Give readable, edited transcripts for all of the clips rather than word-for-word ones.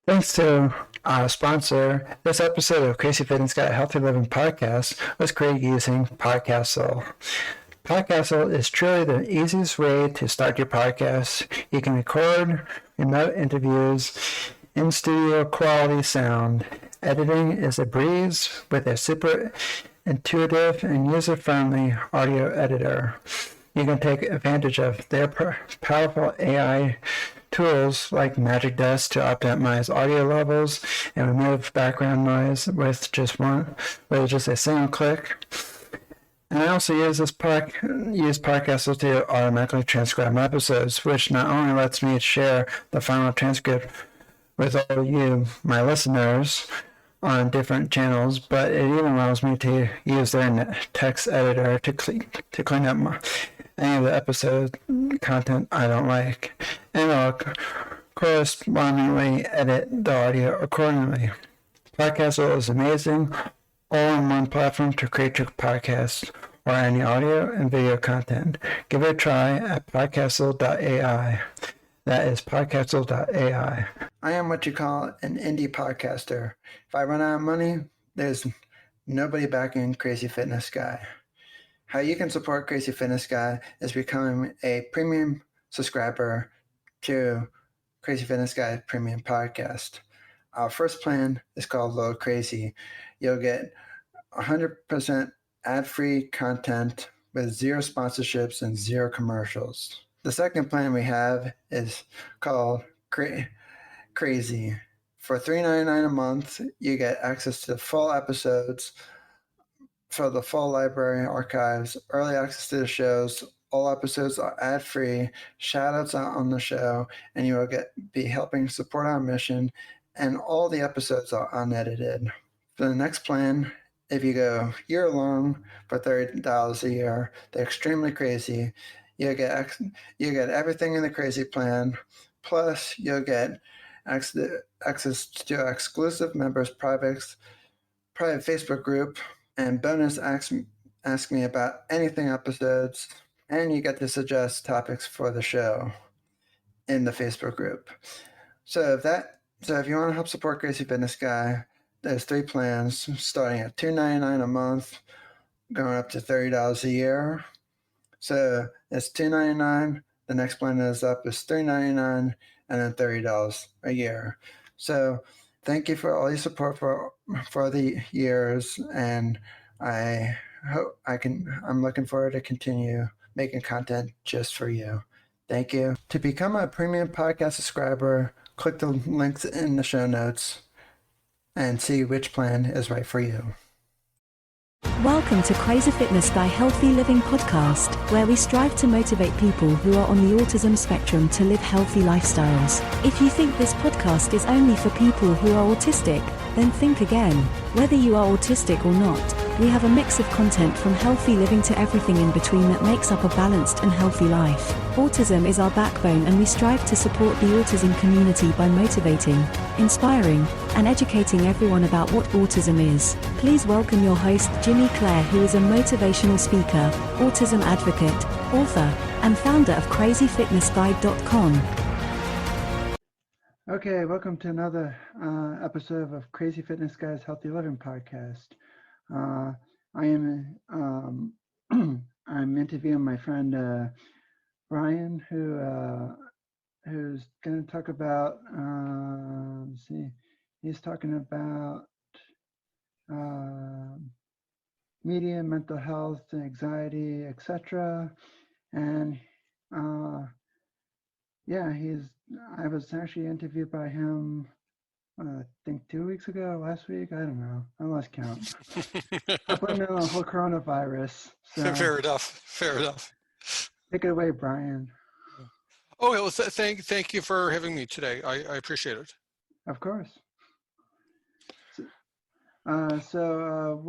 Thanks to our sponsor, this episode of Crazy Fitness Guy Healthy Living podcast was created using Podcastle. Podcastle is truly the easiest way to start your podcast. You can record remote interviews in studio quality sound. Editing is a breeze with a super intuitive and user-friendly audio editor. You can take advantage of their powerful AI tools like Magic Dust to optimize audio levels and remove background noise with just a single click. And I also use Podcastle to automatically transcribe my episodes, which not only lets me share the final transcript with all of you, my listeners, on different channels, but it even allows me to use their text editor to clean up any of the episode content I don't like, and I'll correspondingly edit the audio accordingly. Podcastle is amazing, all-in-one platform to create your podcast or any audio and video content. Give it a try at podcastle.ai. That is podcastle.ai. I am what you call an indie podcaster. If I run out of money, there's nobody backing Crazy Fitness Guy. How you can support Crazy Fitness Guy is becoming a premium subscriber to Crazy Fitness Guy Premium Podcast. Our first plan is called Load Crazy. You'll get 100% ad-free content with zero sponsorships and zero commercials. The second plan we have is called Crazy. For $3.99 a month, you get access to full episodes for the full library archives, early access to the shows. All episodes are ad-free, shout-outs on the show, and you will be helping support our mission, and all the episodes are unedited. For the next plan, if you go year-long for $30 a year, they're extremely crazy. You get everything in the crazy plan, plus you'll get access to exclusive members' private Facebook group, and bonus ask me about anything episodes, and you get to suggest topics for the show in the Facebook group. So if you want to help support Crazy Fitness Guy, there's 3 plans starting at $2.99 a month, going up to $30 a year. So it's $2.99. The next plan is $3.99, and then $30 a year. So thank you for all your support for the years, and I'm looking forward to continue making content just for you. Thank you. To become a premium podcast subscriber, click the links in the show notes and see which plan is right for you. Welcome to Crazy Fitness Guy Healthy Living Podcast, where we strive to motivate people who are on the autism spectrum to live healthy lifestyles. If you think this podcast is only for people who are autistic, then think again. Whether you are autistic or not, we have a mix of content from healthy living to everything in between that makes up a balanced and healthy life. Autism is our backbone, and we strive to support the autism community by motivating, inspiring, and educating everyone about what autism is. Please welcome your host, Jimmy Clare, who is a motivational speaker, autism advocate, author, and founder of crazyfitnessguide.com. Okay, welcome to another episode of Crazy Fitness Guy's Healthy Living Podcast. I am I'm interviewing my friend Brian, who's going to talk about he's talking about media, mental health, anxiety, etc. And I was actually interviewed by him, I think 2 weeks ago, last week, I don't know, I lost count. I blame it on the whole coronavirus. So Fair enough. Take it away, Brian. Oh, well, thank you for having me today. I appreciate it. Of course. So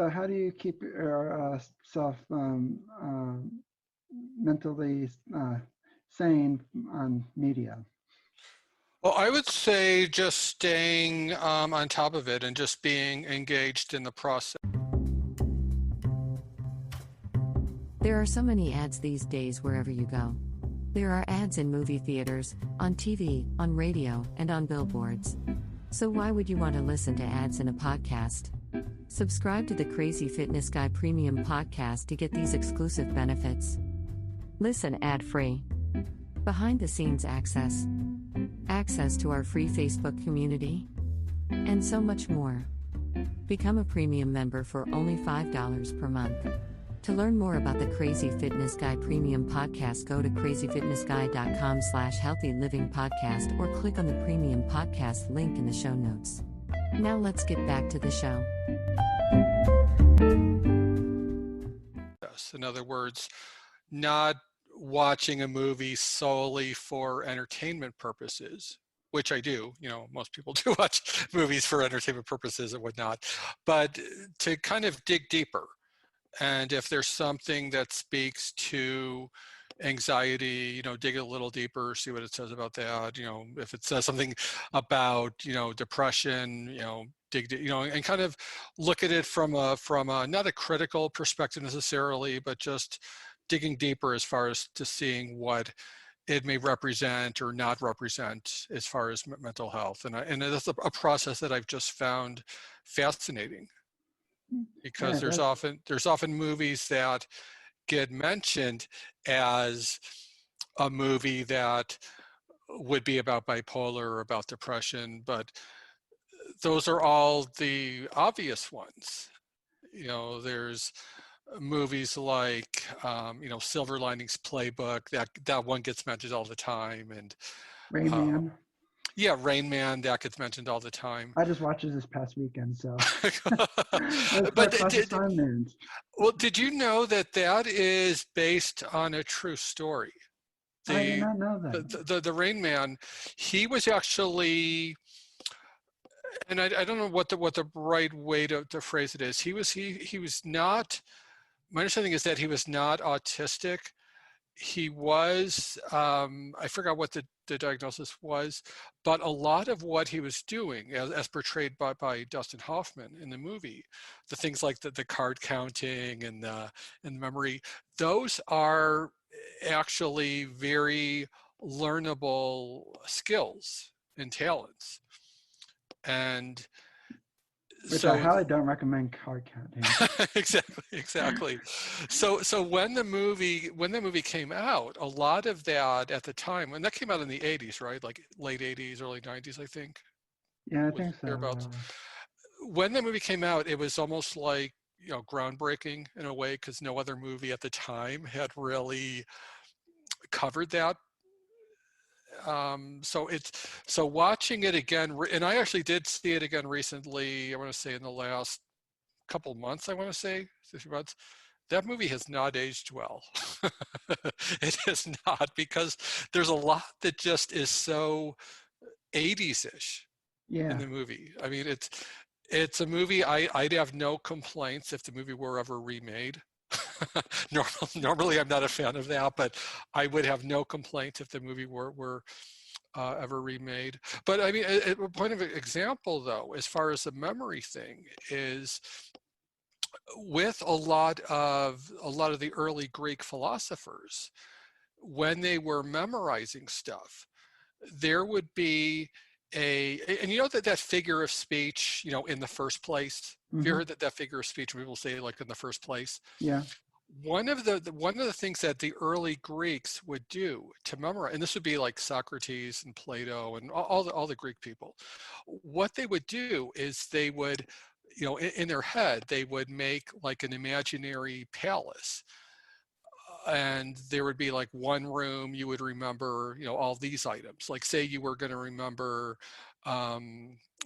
how do you keep yourself mentally sane on media? Well, I would say just staying on top of it and just being engaged in the process. There are so many ads these days wherever you go. There are ads in movie theaters, on TV, on radio, and on billboards. So why would you want to listen to ads in a podcast? Subscribe to the Crazy Fitness Guy Premium Podcast to get these exclusive benefits. Listen ad-free. Behind-the-scenes access. Access to our free Facebook community. And so much more. Become a premium member for only $5 per month. To learn more about the Crazy Fitness Guy Premium Podcast, go to crazyfitnessguy.com/healthylivingpodcast or click on the Premium Podcast link in the show notes. Now let's get back to the show. Yes. In other words, not watching a movie solely for entertainment purposes, which I do. Most people do watch movies for entertainment purposes and whatnot, but to kind of dig deeper. And if there's something that speaks to anxiety, dig a little deeper, see what it says about that. If it says something about, depression, dig, and kind of look at it from a not a critical perspective necessarily, but just digging deeper as far as to seeing what it may represent or not represent as far as mental health. And that's a process that I've just found fascinating, because there's often movies that get mentioned as a movie that would be about bipolar or about depression, but those are all the obvious ones. There's movies like Silver Linings Playbook, that one gets mentioned all the time, and Rain Man. Yeah, Rain Man, that gets mentioned all the time. I just watched it this past weekend, so. But did you know that is based on a true story? I did not know that. The Rain Man, he was actually, and I don't know what the right way to phrase it is. He was not. My understanding is that he was not autistic. He was, I forgot what the diagnosis was, but a lot of what he was doing, as portrayed by Dustin Hoffman in the movie, the things like the card counting and memory, those are actually very learnable skills and talents. And which I highly don't recommend card counting. Exactly. So when the movie came out, a lot of that at the time, when that came out in the 80s, right? Like late 80s, early 90s, I think. Yeah, I think so. Thereabouts. When the movie came out, it was almost like, groundbreaking in a way, because no other movie at the time had really covered that. So watching it again, and I actually did see it again recently, I want to say in the last couple months, I want to say 6 months, that movie has not aged well. It has not, because there's a lot that just is so 80s-ish in the movie. I mean, it's a movie, I'd have no complaints if the movie were ever remade. Normally I'm not a fan of that, but I would have no complaints if the movie were ever remade. But I mean, a point of example though, as far as the memory thing, is with a lot of the early Greek philosophers, when they were memorizing stuff, there would be and that figure of speech, in the first place. Have you heard that figure of speech when people say like in the first place? Yeah. One of the things that the early Greeks would do to memorize, and this would be like Socrates and Plato and all the Greek people, what they would do is they would, in their head, they would make like an imaginary palace. And there would be like one room you would remember, all these items. Like say you were going to remember,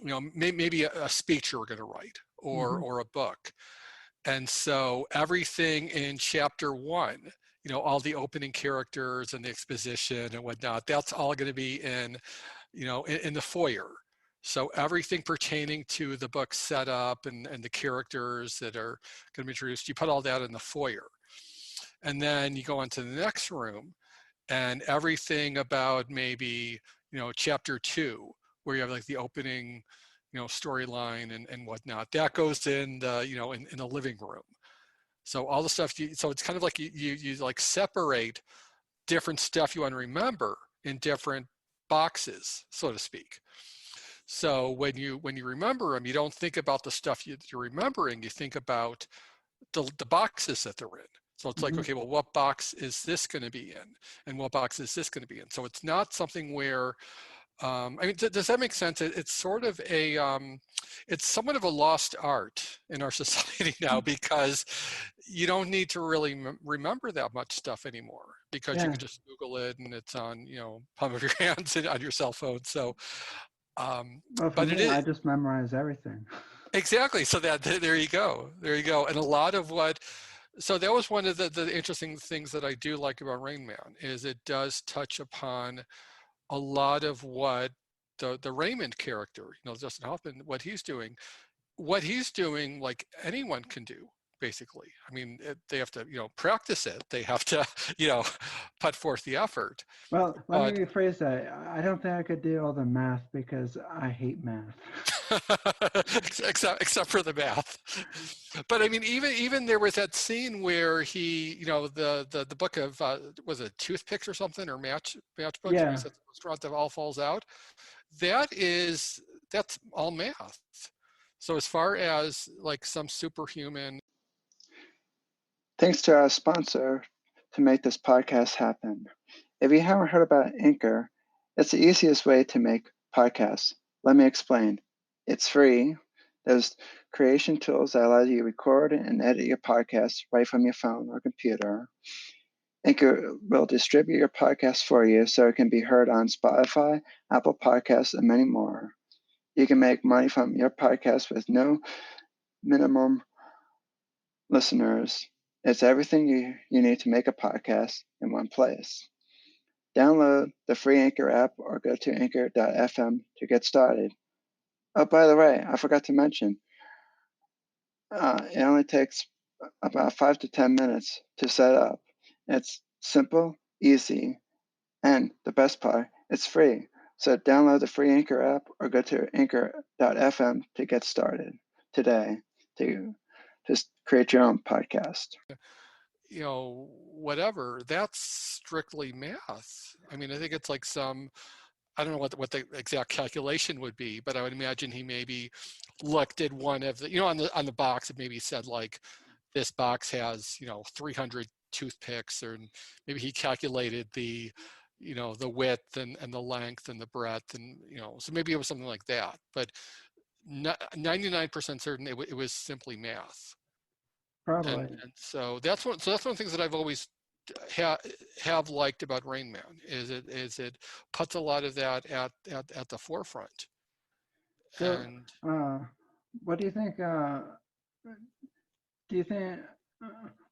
maybe a speech you were going to write, or a book. And so everything in chapter 1, all the opening characters and the exposition and whatnot, that's all going to be in the foyer. So everything pertaining to the book setup and the characters that are going to be introduced, you put all that in the foyer. And then you go into the next room, and everything about maybe, chapter 2, where you have like the opening, storyline and whatnot, that goes in the, in the living room. So all the stuff, so it's kind of like you like separate different stuff you want to remember in different boxes, so to speak. So when you remember them, you don't think about the stuff you're remembering. You think about the boxes that they're in. So it's like, Mhm. okay, well, what box is this going to be in, and what box is this going to be in? So it's not something where I mean, does that make sense? It's sort of it's somewhat of a lost art in our society now, because you don't need to really remember that much stuff anymore, because you Yeah. can just Google it and it's on, palm of your hands and on your cell phone. So, Well, for but it me, is I just memorize everything. exactly. So there you go. There you go. And a lot of so that was one of the interesting things that I do like about Rain Man, is it does touch upon a lot of what the Raymond character, Justin Hoffman, what he's doing, like anyone can do, basically. I mean, they have to, practice it. They have to, you know, put forth the effort. Well, let me But rephrase that. I don't think I could do all the math because I hate math. except for the math. But I mean, even there was that scene where he, the book of was it toothpicks or something, or matchbooks, where Yeah. he's at the restaurant that all falls out. That's all math. So as far as like some superhuman. Thanks to our sponsor to make this podcast happen. If you haven't heard about Anchor, it's the easiest way to make podcasts. Let me explain. It's free. There's creation tools that allow you to record and edit your podcast right from your phone or computer. Anchor will distribute your podcast for you so it can be heard on Spotify, Apple Podcasts, and many more. You can make money from your podcast with no minimum listeners. It's everything you need to make a podcast in one place. Download the free Anchor app or go to anchor.fm to get started. Oh, by the way, I forgot to mention, it only takes about 5 to 10 minutes to set up. It's simple, easy, and the best part, it's free. So download the free Anchor app or go to anchor.fm to get started today to just create your own podcast. Whatever, that's strictly math. I mean, I think it's like I don't know what the exact calculation would be, but I would imagine he maybe looked at one of the, on the box, it maybe said like, this box has, 300 toothpicks, or maybe he calculated the width and the length and the breadth, and, so maybe it was something like that. But 99% certain it was simply math. Probably. And so that's one of the things that I've always have liked about Rain Man, is it puts a lot of that at the forefront. So, And what do you think? Do you think?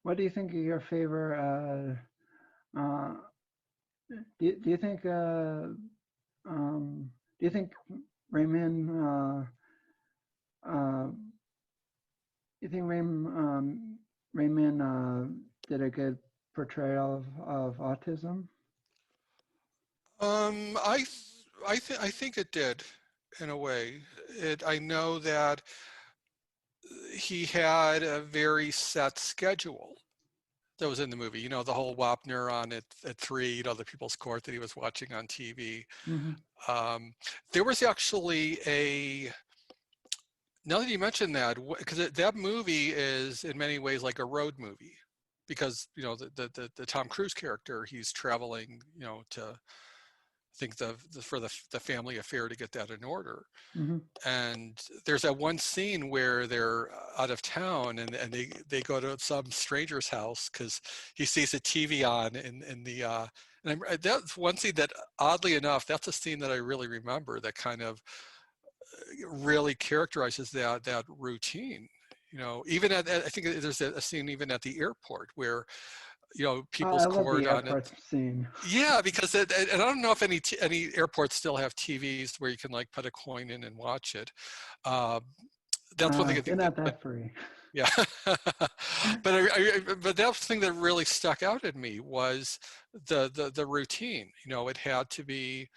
What do you think of your favorite? Do you think? Do you think Raymond? Uh, you think Raymond did a good portrayal of autism? I think it did, in a way. I know that he had a very set schedule that was in the movie. The whole WAP neuron at 3, the People's Court that he was watching on TV. Mm-hmm. There was actually now that you mentioned that, because that movie is in many ways like a road movie, because the Tom Cruise character, he's traveling, to, I think, for the family affair, to get that in order. Mm-hmm. And there's that one scene where they're out of town, and they go to some stranger's house because he sees a TV on in the that's one scene that, oddly enough, that's a scene that I really remember, that kind of really characterizes that routine. Even I think there's a scene even at the airport where, I people's love the court on it. airport scene. Yeah, because and I don't know if any airports still have TVs where you can like put a coin in and watch it. Uh, that's one thing I They're think not that free. yeah. But that was the thing that really stuck out at me, was the routine. It had to be,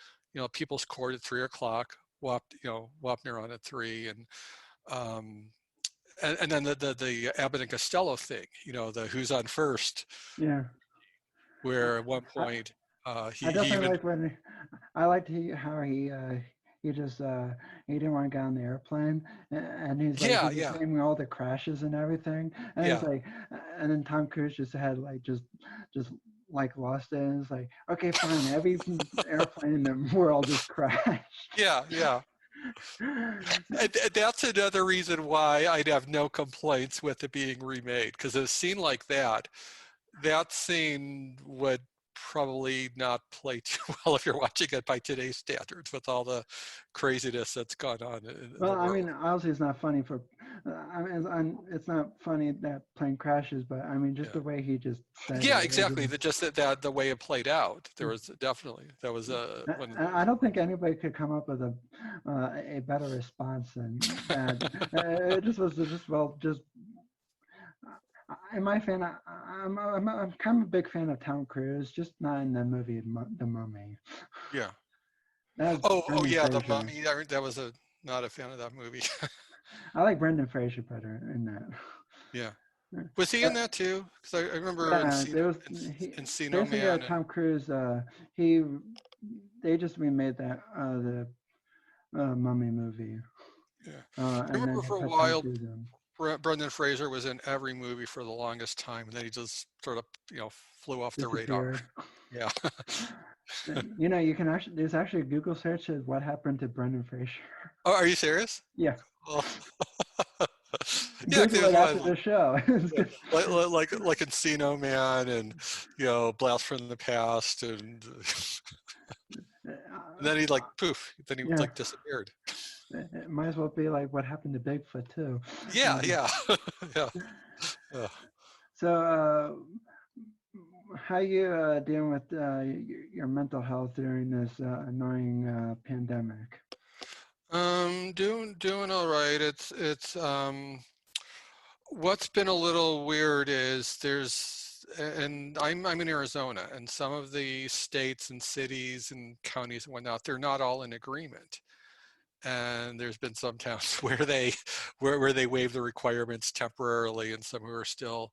people's court at 3 o'clock, Wapner on at 3, um, and then the Abbott and Costello thing, the who's on first. Yeah. where at one I, point I he definitely even like when I liked how he just he didn't want to get on the airplane, and he's like yeah he was yeah naming all the crashes and everything, and it's yeah like, and then Tom Cruise just had like just like lost it, and it's like, okay, fine, every airplane in the world just crashed. yeah. And that's another reason why I'd have no complaints with it being remade, because a scene like that scene would probably not play too well if you're watching it by today's standards with all the craziness that's gone on in Well, the I world. mean, obviously it's not funny for, I mean, it's not funny that plane crashes, but I mean, just Yeah, the way he just said yeah, it. It exactly. Just that the way it played out, there was definitely that was one of I don't think anybody could come up with a better response than that. It just was just well, just in my fan, I'm kind of a big fan of Tom Cruise, just not in the movie The Mummy. yeah. That's Oh Brendan yeah, the Fraser. Mummy. That was a not a fan of that movie. I like Brendan Fraser better in Yeah. that. Was he Uh, in that too? Because I remember Yeah, there was Encino basically Man and Tom Cruise. He they just remade that the Mummy movie, yeah. I and then remember they for a put Tom while Cruise in. Brendan Fraser was in every movie for the longest time, and then he just sort of flew off the radar. Disappeared. Yeah. You know, you can actually there's actually a Google search of what happened to Brendan Fraser. Oh, are you serious? Yeah, Well, yeah, 'cause Google there's it after one the show. It's yeah, good. like Encino Man and Blast from the Past and then he like poof, then he Yeah, like disappeared. it might as well be like what happened to Bigfoot too. Yeah, Um, yeah, yeah. Yeah. so, how you dealing with your mental health during this annoying pandemic? Doing all right. It's what's been a little weird is and I'm in Arizona, and some of the states and cities and counties and whatnot, they're not all in agreement. And there's been some towns where they waive the requirements temporarily, and some who are still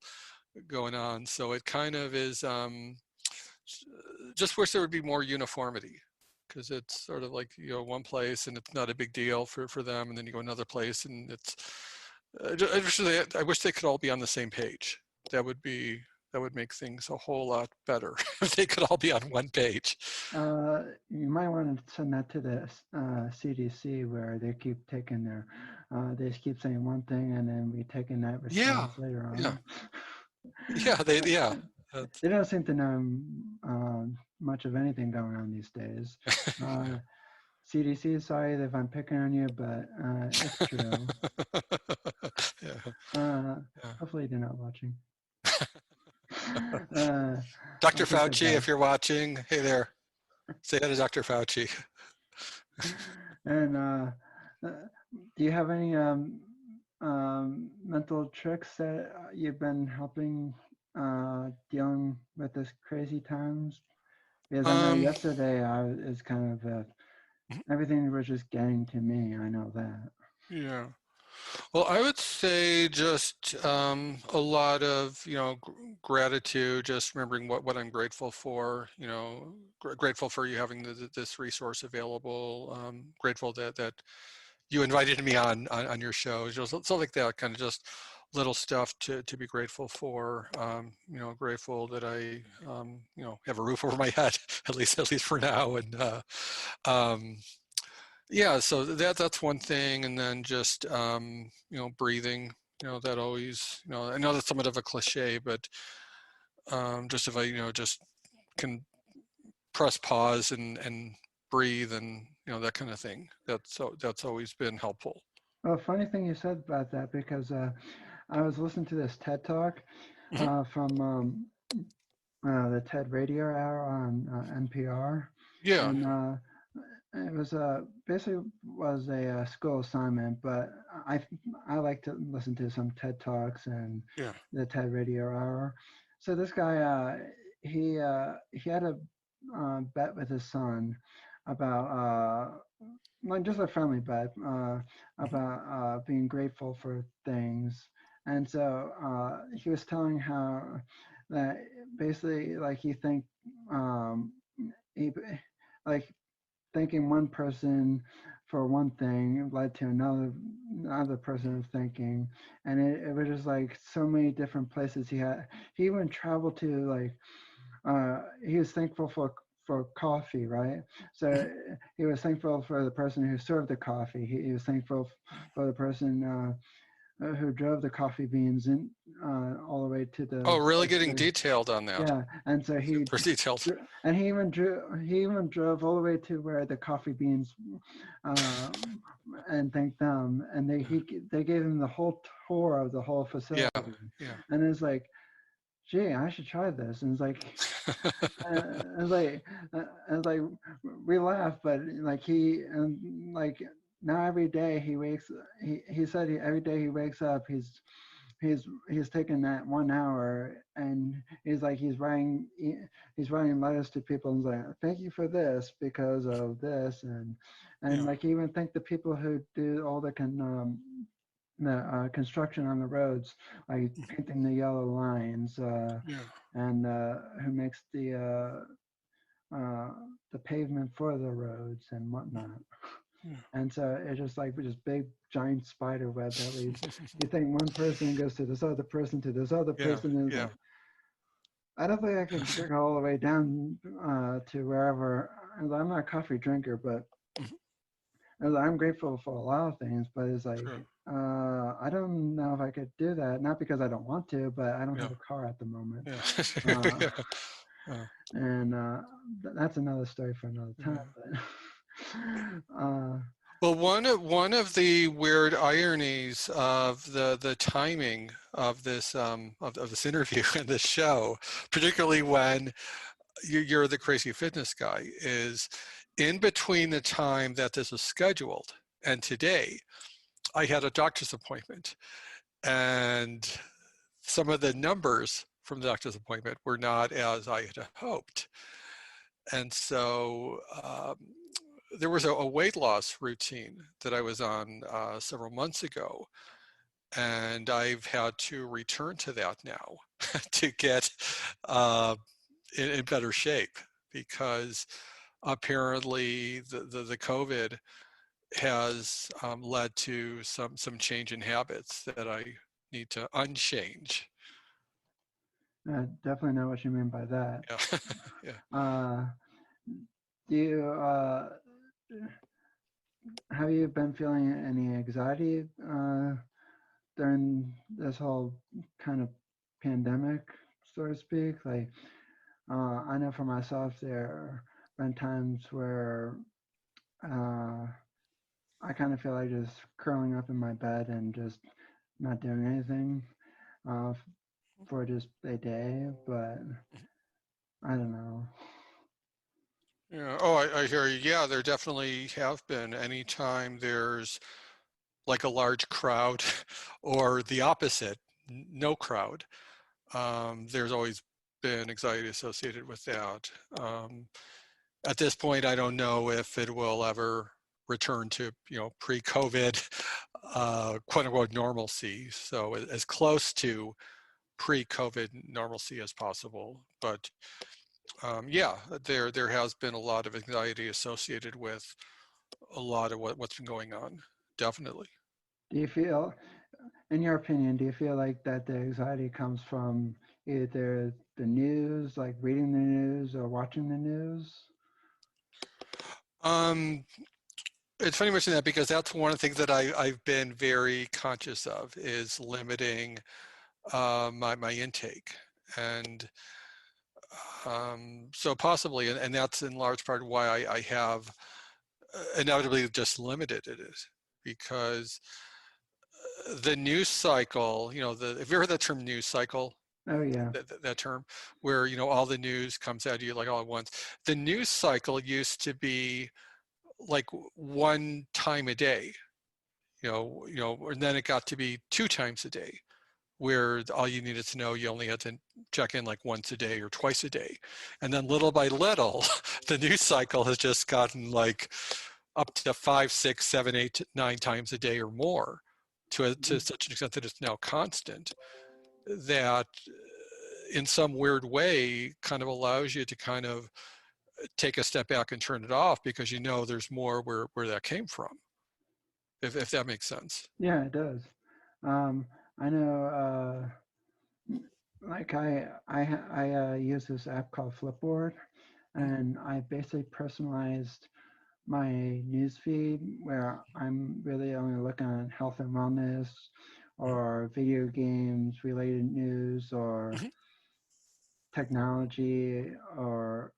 going on. So it kind of is just wish there would be more uniformity, because it's sort of like one place and it's not a big deal for them, and then you go another place and it's I wish they could all be on the same page. That would make things a whole lot better if they could all be on one page. You might want to send that to the CDC, where they keep taking they just keep saying one thing and then we taking that Yeah, response later yeah, on. yeah. Yeah. They don't seem to know much of anything going on these days. CDC, sorry if I'm picking on you, but it's true. Yeah, Uh, yeah. Hopefully they're not watching. Uh, Dr. I'll take Fauci, if advice. you're watching, hey there, say hi to Dr. Fauci. And do you have any mental tricks that you've been helping dealing with this crazy times? Because I know Um, yesterday is kind of everything was just getting to me. I know that. yeah. Well, I would say just a lot of gratitude. Just remembering what I'm grateful for. Grateful for you having this resource available. Grateful that you invited me on your show. Just something like that. Kind of just little stuff to be grateful for. Grateful that I have a roof over my head at least for now, and um, yeah, so that's one thing, and then just breathing. That always I know that's somewhat of a cliche, but just if I just can press pause and breathe and that kind of thing. That's always been helpful. Well, funny thing you said about that, because I was listening to this TED talk Hmm. from the TED Radio Hour on NPR, Yeah, and it was basically was a school assignment, but I I like to listen to some TED talks and yeah. the TED Radio Hour. So this guy he had a bet with his son about like just a friendly bet Hmm. about being grateful for things, and so he was telling how that basically like he like thinking one person for one thing led to another person of thinking, and it was just like so many different places he even traveled to, like he was thankful for coffee, right? So he was thankful for the person who served the coffee. He was thankful for the person who drove the coffee beans in all the way to Oh, the really place. getting detailed on that. Yeah, and so Super detailed. and he even drove all the way to where the coffee beans, uh, and thanked them, and they gave him the whole tour of the whole Yeah, facility, yeah. and it's like, gee, I should try this, and uh, it's like, it's like we laugh, but like now every day he said every day he wakes up he's taking that 1 hour, and he's writing letters to people and like, thank you for this because of this, and Yeah, like even thank the people who do all the construction on the roads, like painting the yellow lines, yeah, and who makes the pavement for the roads and whatnot. yeah. And so it's just like this big giant spider web that leads. You think one person goes to this other person to this other Yeah, person, and it's yeah. like, I don't think I can go all the way down to wherever. And I'm not a coffee drinker, but Mhm. I'm grateful for a lot of things. But it's like True. I don't know if I could do that. Not because I don't want to, but I don't Yeah, have a car at the moment. yeah. Uh, Yeah. Uh, and that's another story for another time. yeah. But Well, one of the weird ironies of the timing of this of this interview and this show, particularly when you're the crazy fitness guy, is in between the time that this was scheduled and today, I had a doctor's appointment, and some of the numbers from the doctor's appointment were not as I had hoped. And so there was a weight loss routine that I was on several months ago, and I've had to return to that now to get uh, in better shape, because apparently the COVID has led to some change in habits that I need to unchange. I definitely know what you mean by that. Yeah, yeah. Uh, do you have you been feeling any anxiety during this whole kind of pandemic, so to speak? Like, I know for myself, there have been times where uh, I kind of feel like just curling up in my bed and just not doing anything for just a day, but I don't know. Yeah. Oh, I hear you. Yeah, there definitely have been. Anytime there's like a large crowd or the opposite, no crowd, there's always been anxiety associated with that. At this point, I don't know if it will ever return to, pre-COVID, quote unquote normalcy. So as close to pre-COVID normalcy as possible. But yeah, there has been a lot of anxiety associated with a lot of what's been going on. Definitely. Do you feel, in your opinion, do you feel like that the anxiety comes from either the news, like reading the news or watching the news? Um, it's funny you mention that, because that's one of the things that I've been very conscious of, is limiting my intake. And so possibly, and that's in large part why I have inevitably just limited it, is because the news cycle, have you heard that term, news cycle? Oh yeah. That term, where all the news comes at you like all at once. The news cycle used to be like one time a day, and then it got to be 2 times a day, where all you needed to know, you only had to check in like once a day or twice a day. And then little by little, the news cycle has just gotten like up to 5, 6, 7, 8, 9 times a day or more, to such an extent that it's now constant, that in some weird way kind of allows you to kind of take a step back and turn it off, because you know there's more where that came from, if that makes sense. Yeah, it does. I know, like I use this app called Flipboard, and I basically personalized my news feed where I'm really only looking at health and wellness or video games related news or Mm-hmm. technology or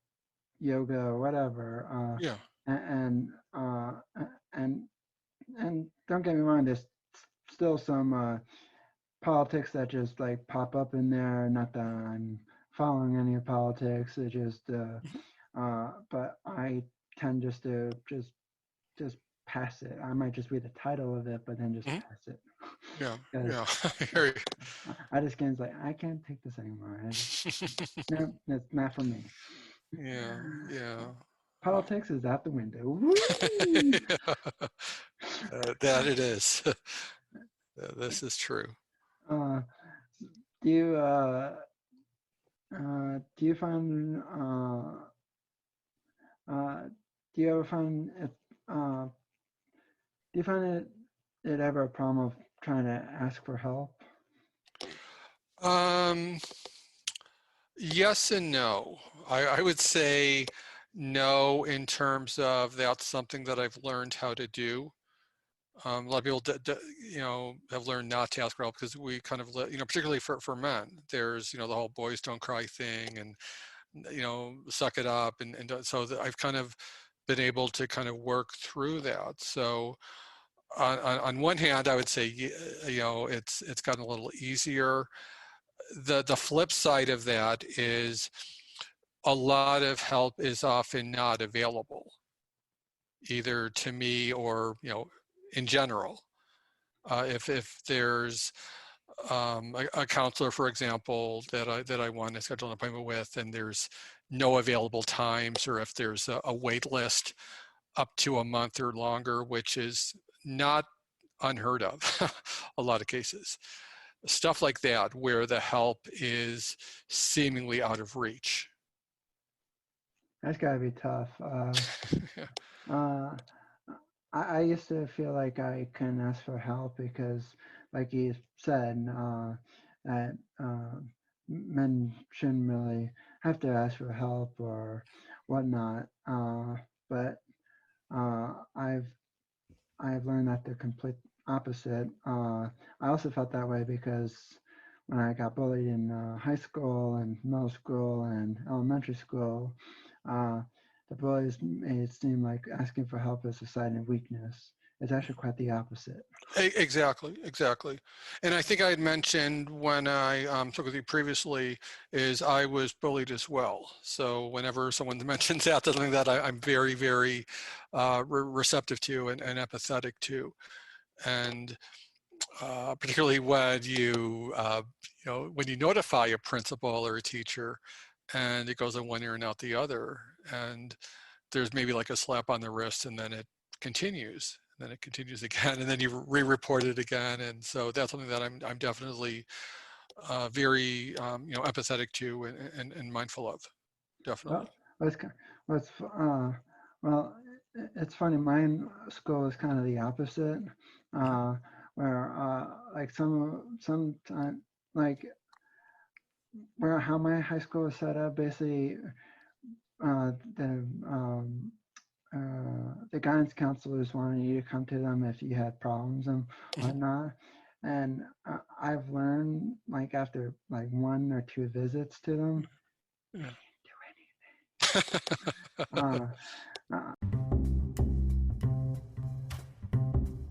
yoga or whatever. Yeah. And uh, and and don't get me wrong, there's still some politics that just like pop up in there. Not that I'm following any politics. It just, but I tend just to just pass it. I might just read the title of it, but then just Mm-hmm. pass it. Yeah. Because Yeah. I hear you. I just can't like I can't take this anymore. No, that's not for me. Yeah. Yeah. Politics is out the window. Woo! That it is. This is true. Uh, do you do you find uh, do you ever find it do you find it ever a problem of trying to ask for help? Um, yes and no. I would say no in terms of that's something that I've learned how to do. A lot of people, have learned not to ask for help because we kind of, particularly for men, there's, the whole boys don't cry thing, and, suck it up. So I've kind of been able to kind of work through that. So on one hand, I would say, it's gotten a little easier. The flip side of that is a lot of help is often not available, either to me or, in general. If there's a counselor, for example, that I want to schedule an appointment with, and there's no available times, or if there's a wait list up to a month or longer, which is not unheard of, a lot of cases. Stuff like that, where the help is seemingly out of reach. That's gotta be tough. Uh, I used to feel like I couldn't ask for help because, like you said, that men shouldn't really have to ask for help or whatnot. But I've learned that the complete opposite. I also felt that way because when I got bullied in high school and middle school and elementary school, uh, the bullies made it seem like asking for help is a sign of weakness. It's actually quite the opposite. Exactly. And I think I had mentioned when I spoke with you previously, is I was bullied as well. So whenever someone mentions that, that's something that I'm very, very receptive to and empathetic to. And particularly when when you notify a principal or a teacher and it goes in one ear and out the other, and there's maybe like a slap on the wrist, and then it continues, and then it continues again, and then you re-report it again. And so that's something that I'm definitely very empathetic to and mindful of, definitely. Well, what's well, it's funny. My school is kind of the opposite, where like some time, like where how my high school is set up, basically the guidance counselors wanted you to come to them if you had problems and whatnot. And I've learned, like after like 1 or 2 visits to them, Yeah.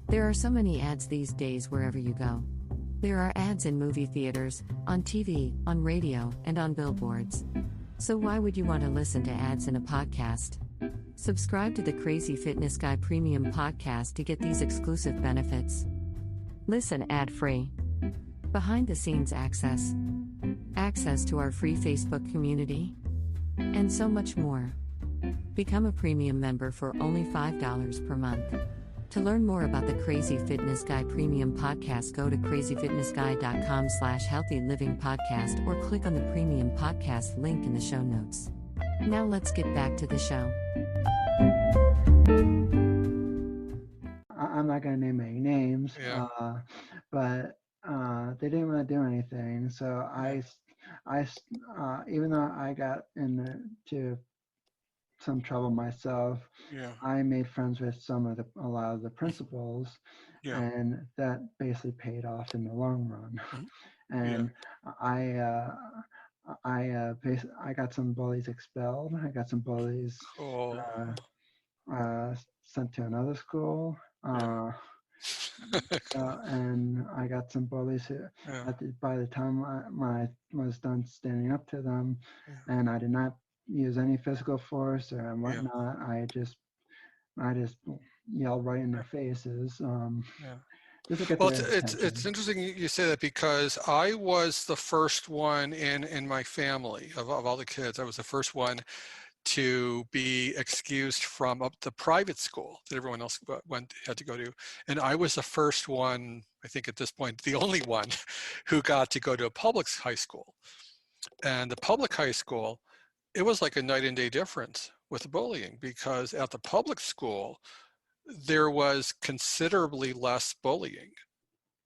There are so many ads these days wherever you go. There are ads in movie theaters, on TV, on radio, and on billboards. So why would you want to listen to ads in a podcast? Subscribe to the Crazy Fitness Guy Premium Podcast to get these exclusive benefits. Listen ad-free. Behind-the-scenes access. Access to our free Facebook community. And so much more. Become a premium member for only $5 per month. To learn more about the Crazy Fitness Guy Premium Podcast, go to crazyfitnessguy.com/healthy living podcast or click on the Premium Podcast link in the show notes. Now let's get back to the show. I'm not going to name any names, Yeah. but they didn't want to do anything. So even though I got into some trouble myself, Yeah. I made friends with a lot of the principals, Yeah. and that basically paid off in the long run. Mhm. And I got some bullies expelled. I got some bullies Cool. sent to another school. Yeah. And I got some bullies who, Yeah. by the time I was done standing up to them, Yeah. and I did not use any physical force or Yeah. whatnot. I just yelled right in their faces. Yeah. Just to get Well, their attention. it's interesting you say that, because I was the first one in my family of all the kids. I was the first one to be excused from the private school that everyone else had to go to, and I was the first one, I think at this point, the only one who got to go to a public high school. And the public high school, it was like a night and day difference with the bullying, because at the public school there was considerably less bullying.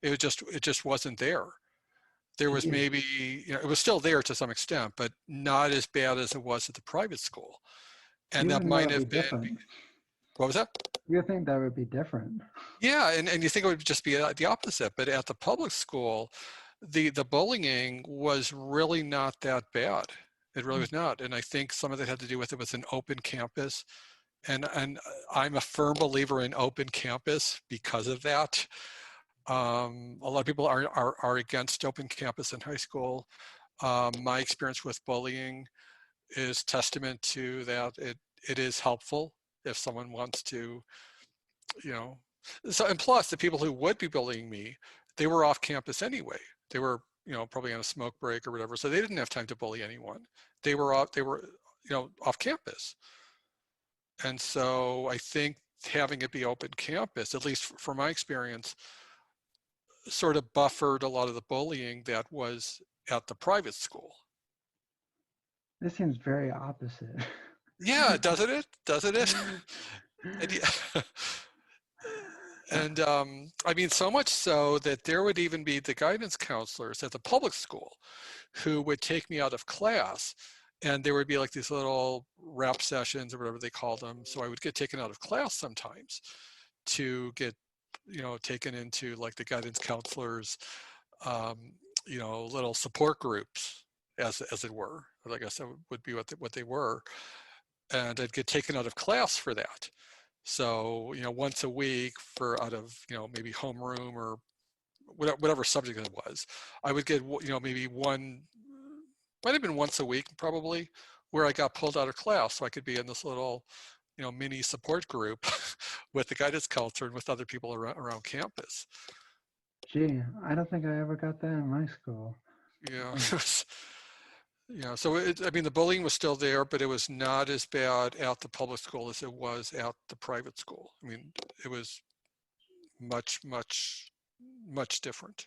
It just wasn't there. There was maybe, it was still there to some extent, but not as bad as it was at the private school. And that might have been, different. what was that? You think that would be different? Yeah, and you think it would just be the opposite, but at the public school, the bullying was really not that bad. It really was not. And I think some of it had to do with it was an open campus. And I'm a firm believer in open campus because of that. A lot of people are against open campus in high school. My experience with bullying is testament to that. It is helpful if someone wants to, so, and plus the people who would be bullying me, they were off campus anyway. They were, probably on a smoke break or whatever. So they didn't have time to bully anyone. They were off campus. And so I think having it be open campus, at least from my experience, sort of buffered a lot of the bullying that was at the private school. This seems very opposite. Yeah, doesn't it? Doesn't it? And I mean, so much so that there would even be the guidance counselors at the public school who would take me out of class, and there would be like these little rap sessions or whatever they call them. So I would get taken out of class sometimes to get, taken into like the guidance counselors, little support groups, as it were. Or I guess that would be what they were. And I'd get taken out of class for that. So, once a week out of, maybe homeroom or whatever subject it was, I would get, maybe might have been once a week probably, where I got pulled out of class so I could be in this little, mini support group with the guidance counselor and with other people around campus. Gee, I don't think I ever got that in my school. Yeah. So the bullying was still there, but it was not as bad at the public school as it was at the private school. I mean, it was much, much, much different.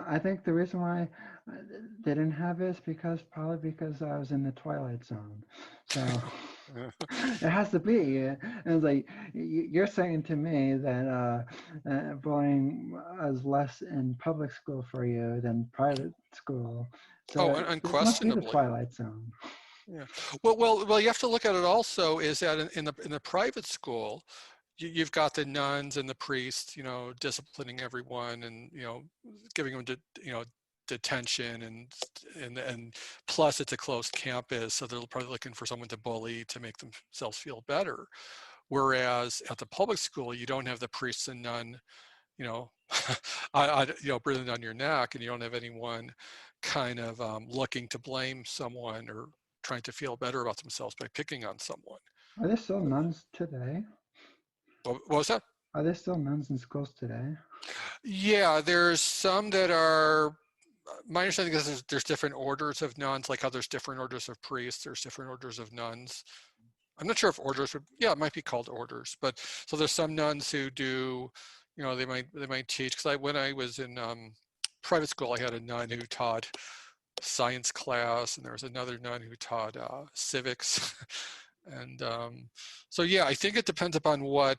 I think the reason why they didn't have it is probably because I was in the twilight zone. So it has to be. And it's like you're saying to me that bullying is less in public school for you than private school. So unquestionably. It must be the twilight zone. Yeah. Well, you have to look at it also is that in the private school, you've got the nuns and the priests, disciplining everyone and, giving them, detention and plus it's a closed campus. So they're probably looking for someone to bully to make themselves feel better. Whereas at the public school, you don't have the priests and nun, breathing down your neck, and you don't have anyone kind of looking to blame someone or trying to feel better about themselves by picking on someone. Are there still nuns today? What was that? Are there still nuns in schools today? Yeah, there's some that are, my understanding is there's different orders of nuns, like how there's different orders of priests, there's different orders of nuns. I'm not sure if orders would, yeah, it might be called orders, but so there's some nuns who do, they might teach, because when I was in private school, I had a nun who taught science class, and there was another nun who taught civics. And so, yeah, I think it depends upon what,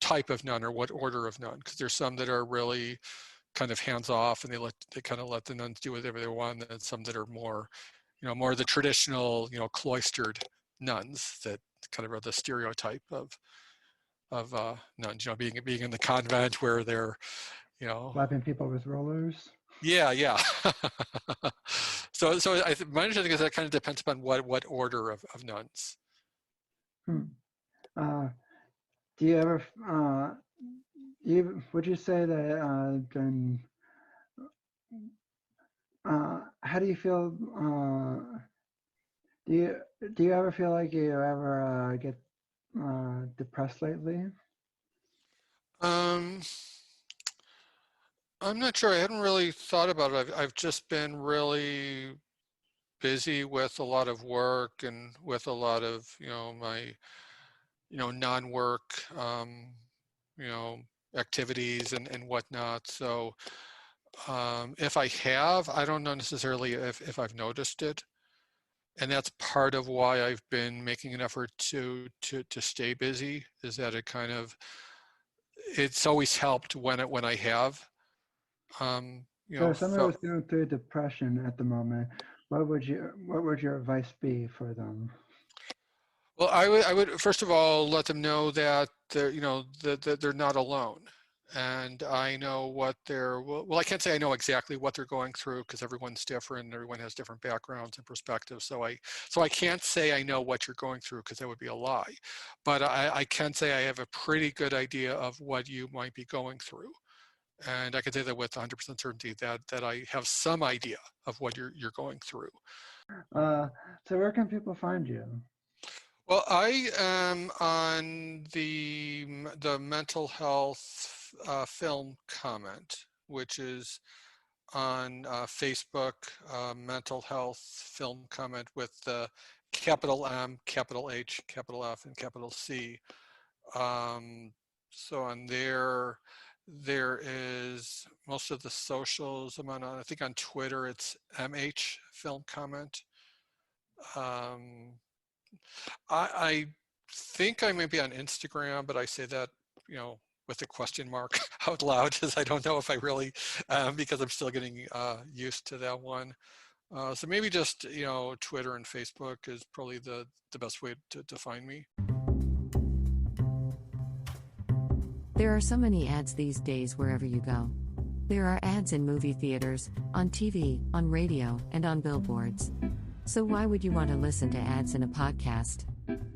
type of nun or what order of nun, because there's some that are really kind of hands off and they kind of let the nuns do whatever they want, and some that are more, more the traditional, cloistered nuns that kind of are the stereotype of nuns, being in the convent where they're, Slapping people with rollers. yeah. So my understanding is that kind of depends upon what order of nuns. Do you ever would you say that then how do you feel do you ever feel like you ever get depressed lately? I'm not sure. I hadn't really thought about it. I've just been really busy with a lot of work and with a lot of, my, non-work, activities and whatnot. So if I have, I don't know necessarily if I've noticed it. And that's part of why I've been making an effort to stay busy, is that it's always helped when I have. So if someone was going through depression at the moment, what would your advice be for them? Well, I would first of all let them know that that they're not alone, and I know what they're. Well, I can't say I know exactly what they're going through, because everyone's different. Everyone has different backgrounds and perspectives. So I can't say I know what you're going through, because that would be a lie. But I can say I have a pretty good idea of what you might be going through. And I can say that with 100% certainty that I have some idea of what you're going through. So where can people find you? Well, I am on the mental health film comment, which is on Facebook, mental health film comment with the capital M, capital H, capital F, and capital C. So on there is most of the socials I'm on. I think on Twitter it's MH film comment. I think I may be on Instagram, but I say that, with a question mark out loud, because I don't know if I really, because I'm still getting used to that one. So maybe just, Twitter and Facebook is probably the best way to find me. There are so many ads these days wherever you go. There are ads in movie theaters, on TV, on radio, and on billboards. So why would you want to listen to ads in a podcast?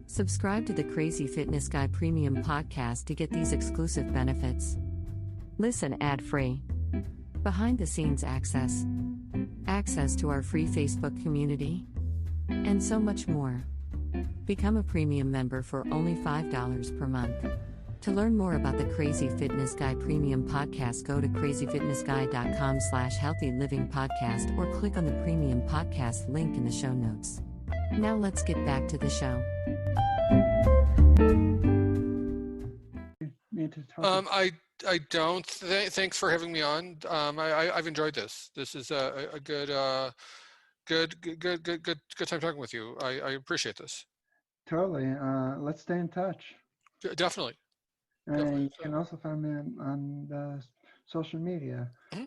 Subscribe to the Crazy Fitness Guy Premium Podcast to get these exclusive benefits. Listen ad-free. Behind-the-scenes access. Access to our free Facebook community. And so much more. Become a premium member for only $5 per month. To learn more about the Crazy Fitness Guy Premium Podcast, go to crazyfitnessguy.com/healthylivingpodcast or click on the Premium Podcast link in the show notes. Now let's get back to the show. I don't. Thanks for having me on. I've enjoyed this. This is a good time talking with you. I appreciate this. Totally. Let's stay in touch. Definitely. And you can also find me on the social media. Mm-hmm.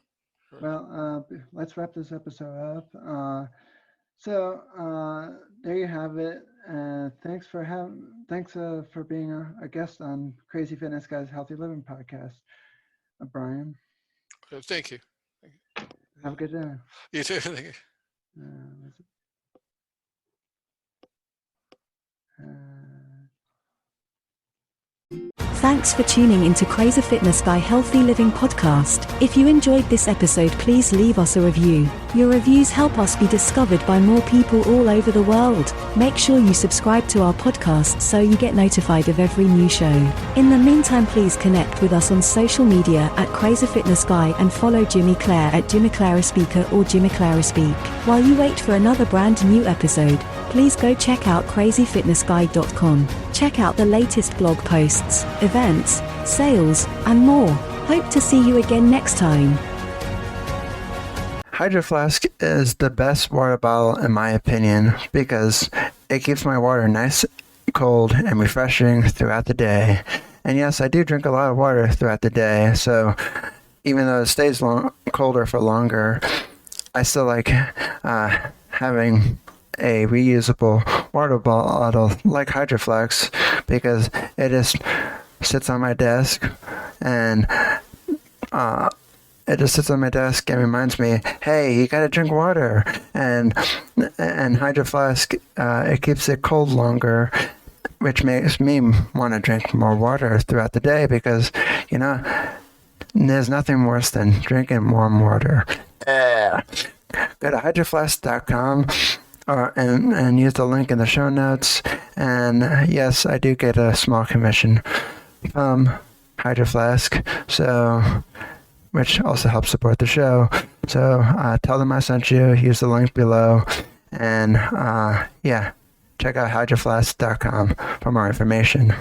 Sure. Well, let's wrap this episode up. So there you have it. Thanks for being a guest on Crazy Fitness Guy's Healthy Living Podcast, Brian. Thank you. Have a good day. You too. Thank you. Thanks for tuning into Crazy Fitness Guy Healthy Living Podcast. If you enjoyed this episode, please leave us a review. Your reviews help us be discovered by more people all over the world. Make sure you subscribe to our podcast so you get notified of every new show. In the meantime, please connect with us on social media at Crazy Fitness Guy and follow Jimmy Clare at Jimmy Clare Speaker or Jimmy Clare Speak. While you wait for another brand new episode, please go check out crazyfitnessguy.com. Check out the latest blog posts, events, sales, and more. Hope to see you again next time. Hydro Flask is the best water bottle in my opinion because it keeps my water nice, cold, and refreshing throughout the day. And yes, I do drink a lot of water throughout the day, so even though it stays colder for longer, I still like having a reusable water bottle like Hydro Flask because it just sits on my desk and reminds me, hey, you gotta drink water. And Hydro Flask, it keeps it cold longer, which makes me want to drink more water throughout the day because, there's nothing worse than drinking warm water. Go to hydroflask.com and use the link in the show notes. And yes, I do get a small commission from Hydro Flask, which also helps support the show. So tell them I sent you. Use the link below. And check out hydroflask.com for more information.